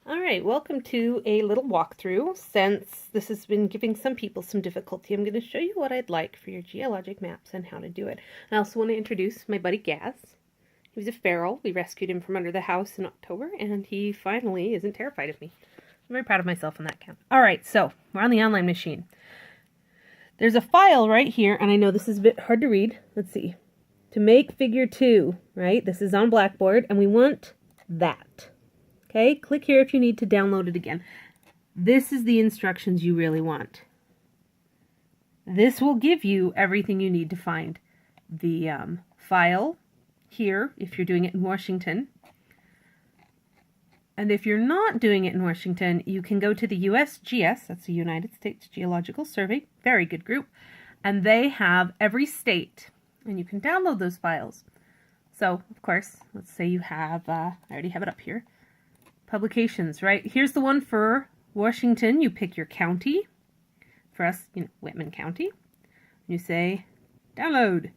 All right, welcome to a little walkthrough. Since this has been giving some people some difficulty, I'm going to show you what I'd like for your geologic maps and how to do it. I also want to introduce my buddy Gaz. He was a feral. We rescued him from under the house in October, and he finally isn't terrified of me. I'm very proud of myself on that count. All right, so we're on the online machine. There's a file right here, and I know this is a bit hard to read. Let's see. To make figure 2, right? This is on Blackboard, and we want that. Okay, click here if you need to download it again. This is the instructions you really want. This will give you everything you need to find the file here if you're doing it in Washington. And if you're not doing it in Washington, you can go to the USGS, that's the United States Geological Survey, very good group, and they have every state, and you can download those files. So, of course, let's say you have, I already have it up here. Publications, right? Here's the one for Washington. You pick your county. For us, Whitman County. You say, download.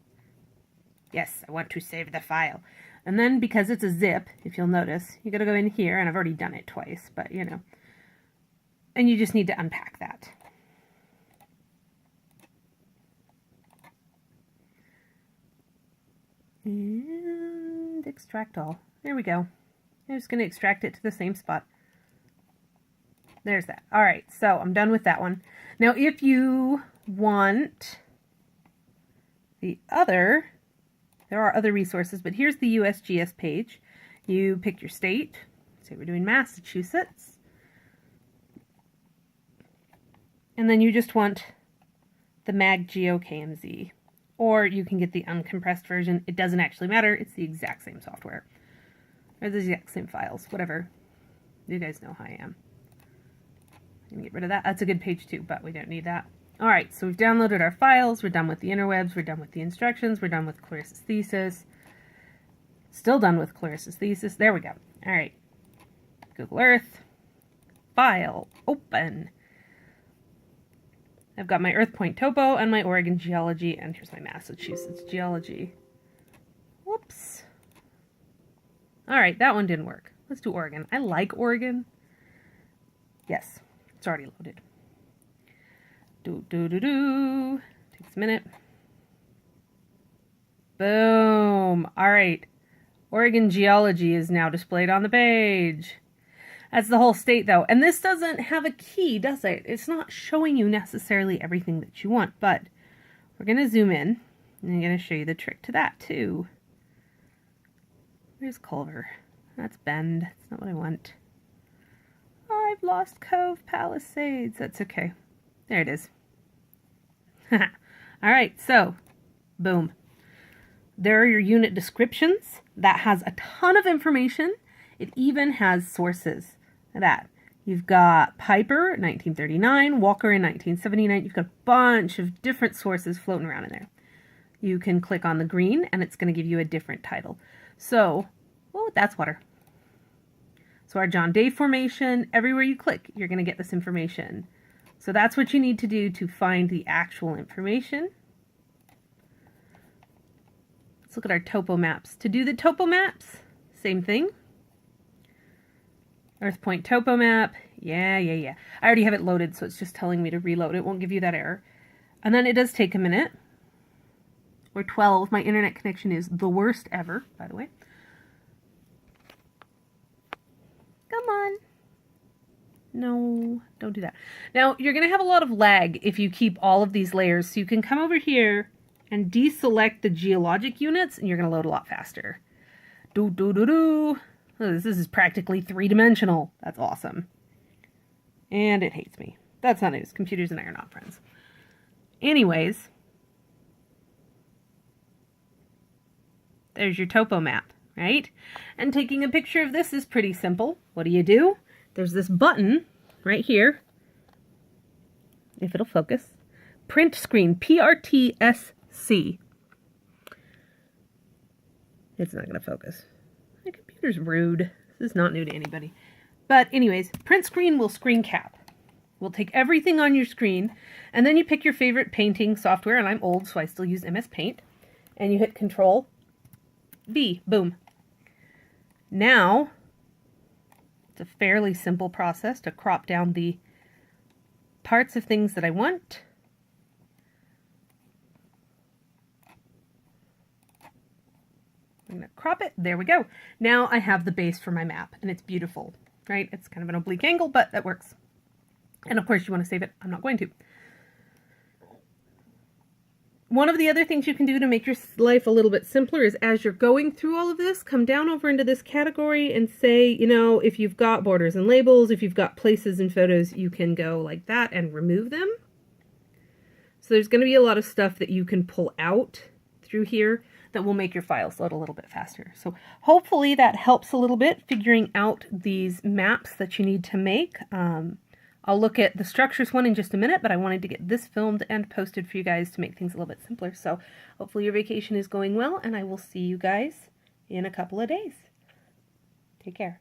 Yes, I want to save the file. And then because it's a zip, if you'll notice, you got to go in here, and I've already done it twice, but and you just need to unpack that. And extract all. There we go. I'm just going to extract it to the same spot. There's that. All right, so I'm done with that one. Now, if you want the other, there are other resources, but here's the USGS page. You pick your state. Say we're doing Massachusetts. And then you just want the MagGeoKMZ. Or you can get the uncompressed version. It doesn't actually matter. It's the exact same software. Or the exact same files, whatever. You guys know how I am. I'm gonna get rid of that. That's a good page too, but we don't need that. All right, so we've downloaded our files. We're done with the interwebs. We're done with the instructions. We're done with Clarissa's thesis. Still done with Clarissa's thesis. There we go. All right. Google Earth. File. Open. I've got my Earth Point topo and my Oregon geology, and here's my Massachusetts geology. Whoops. All right, that one didn't work. Let's do Oregon. I like Oregon. Yes, it's already loaded. Takes a minute. Boom. All right. Oregon geology is now displayed on the page. That's the whole state, though. And this doesn't have a key, does it? It's not showing you necessarily everything that you want, but we're going to zoom in, and I'm going to show you the trick to that, too. Where's Culver? That's Bend. That's not what I want. Oh, I've lost Cove Palisades. That's okay. There it is. All right, so, boom. There are your unit descriptions. That has a ton of information. It even has sources. That. You've got Piper, 1939, Walker in 1979. You've got a bunch of different sources floating around in there. You can click on the green, and it's going to give you a different title. So, oh, that's water. So our John Day Formation, everywhere you click, you're going to get this information. So that's what you need to do to find the actual information. Let's look at our topo maps. To do the topo maps, same thing. Earth Point topo map. Yeah. I already have it loaded, so it's just telling me to reload. It won't give you that error. And then it does take a minute. Or 12. My internet connection is the worst ever, by the way. Come on. No, don't do that. Now, you're going to have a lot of lag if you keep all of these layers. So you can come over here and deselect the geologic units, and you're going to load a lot faster. Oh, this is practically three-dimensional. That's awesome. And it hates me. That's not news. Computers and I are not friends. Anyways, there's your topo map, right? And taking a picture of this is pretty simple. What do? There's this button right here, if it'll focus. Print screen, PRTSC. It's not going to focus. My computer's rude. This is not new to anybody. But anyways, print screen will screen cap. We'll take everything on your screen, and then you pick your favorite painting software, and I'm old, so I still use MS Paint, and you hit Control B. Boom. Now, It's a fairly simple process to crop down the parts of things that I want. I'm going to crop it. There we go. Now I have the base for my map, and it's beautiful, right? It's kind of an oblique angle, but that works. And of course you want to save it. I'm not going to. One of the other things you can do to make your life a little bit simpler is, as you're going through all of this, come down over into this category and say, you know, if you've got borders and labels, if you've got places and photos, you can go like that and remove them. So there's going to be a lot of stuff that you can pull out through here that will make your files load a little bit faster. So hopefully that helps a little bit figuring out these maps that you need to make. I'll look at the structures one in just a minute, but I wanted to get this filmed and posted for you guys to make things a little bit simpler. So hopefully your vacation is going well, and I will see you guys in a couple of days. Take care.